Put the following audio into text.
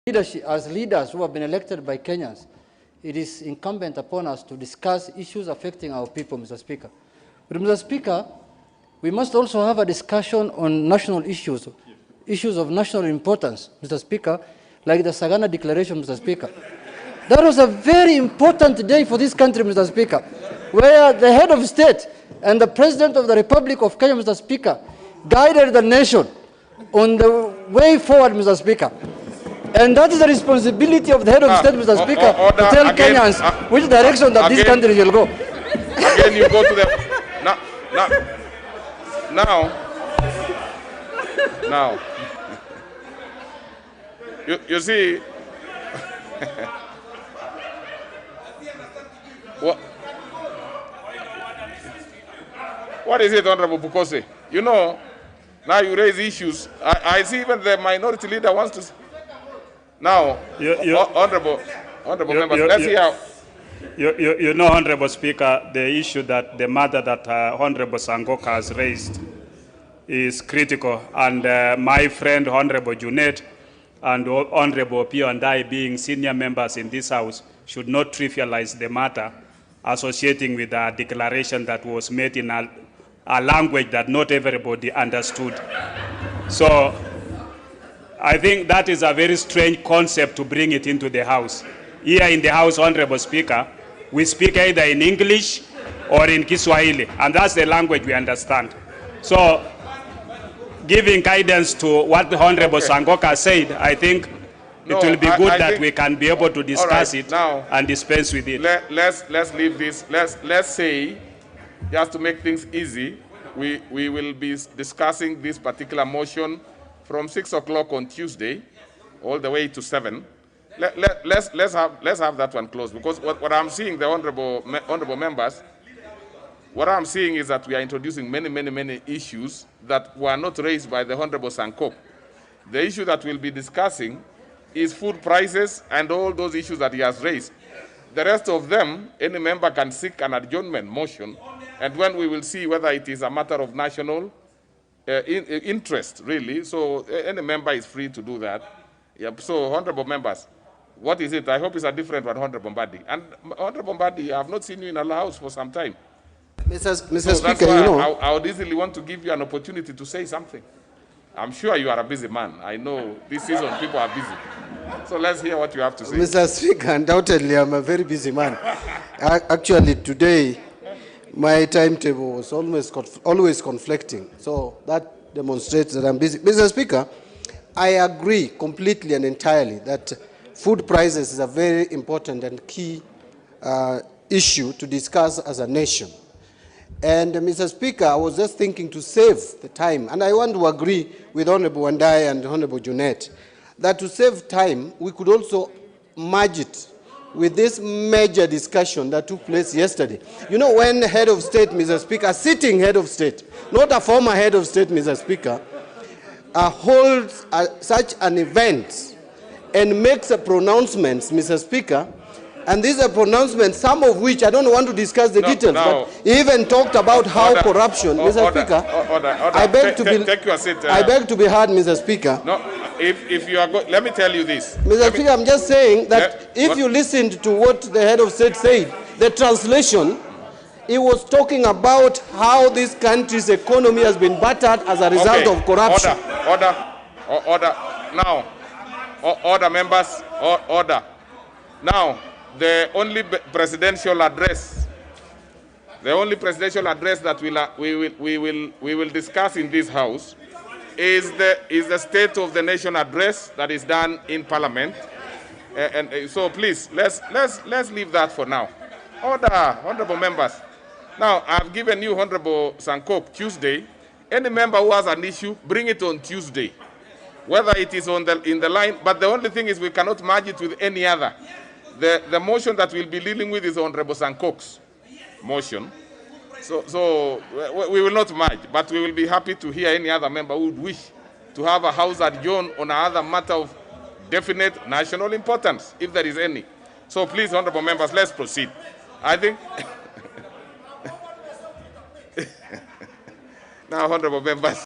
Leadership, as leaders who have been elected by Kenyans, it is incumbent upon us to discuss issues affecting our people, Mr. Speaker. But, Mr. Speaker, we must also have a discussion on national issues, issues of national importance, Mr. Speaker, like the Sagana Declaration, Mr. Speaker. That was a very important day for this country, Mr. Speaker, where the head of state and the President of the Republic of Kenya, Mr. Speaker, guided the nation on the way forward, Mr. Speaker. And that is the responsibility of the head of state, Mr. Speaker, to tell Kenyans which direction that this country will go. Again, you go to the... Now. You see... What is it, Honorable Bukose? You know, now you raise issues. I see even the minority leader wants to... Now, honorable members, let's see how... You know, Honorable Speaker, the issue that the matter that Honorable Sangoka has raised is critical, and my friend Honorable Junet and Honorable Pio and I, being senior members in this House, should not trivialize the matter associating with a declaration that was made in a language that not everybody understood. So, I think that is a very strange concept to bring it into the House. Here in the House, Honorable Speaker, we speak either in English or in Kiswahili, and that's the language we understand. So, giving guidance to what the Honorable Sangoka said, I think it will be good that we can be able to discuss it now and dispense with it. Let's leave this. Let's say, just to make things easy, we will be discussing this particular motion from 6 o'clock on Tuesday, all the way to 7. Let's have that one closed, because what I'm seeing, the honorable members, what I'm seeing is that we are introducing many issues that were not raised by the Honorable Sankok. The issue that we'll be discussing is food prices and all those issues that he has raised. The rest of them, any member can seek an adjournment motion, and when we will see whether it is a matter of national interest, really. So any member is free to do that. Yep. So, honorable members, what is it? I hope it's a different one, Honorable Mbadi. And Honorable Mbadi, I have not seen you in a house for some time. Mr. Speaker, you know, I would easily want to give you an opportunity to say something. I'm sure you are a busy man. I know this season people are busy. So let's hear what you have to say. Mr. Speaker, undoubtedly I'm a very busy man. Actually, today, my timetable was always conflicting. So that demonstrates that I'm busy. Mr. Speaker, I agree completely and entirely that food prices is a very important and key issue to discuss as a nation. And Mr. Speaker, I was just thinking to save the time, and I want to agree with Honorable Wandai and Honorable Junet, that to save time, we could also merge it with this major discussion that took place yesterday. You know, when the head of state, Mr. Speaker, sitting head of state, not a former head of state, Mr. Speaker, holds such an event and makes a pronouncements, Mr. Speaker, and these are pronouncements, some of which I don't want to discuss the details, but he even talked about how corruption, Mr. Speaker, I beg to be heard, Mr. Speaker. No, if you are let me tell you this. Mr. Speaker, I'm just saying that if you listened to what the head of state said, the translation, he was talking about how this country's economy has been battered as a result of corruption. Order. Now, order, members, order. Now, the only presidential address that we will discuss in this House is the State of the Nation address that is done in Parliament, and so please let's leave that for now. Order, honorable members. Now I've given you Honorable Sankok Tuesday. Any member who has an issue, bring it on Tuesday, whether it is in the line. But the only thing is we cannot merge it with any other. The motion that we'll be dealing with is Honorable Sankok's motion. So we will not merge, but we will be happy to hear any other member who would wish to have a House adjourned on another matter of definite national importance, if there is any. So please, honorable members, let's proceed. I think... Now, honorable members.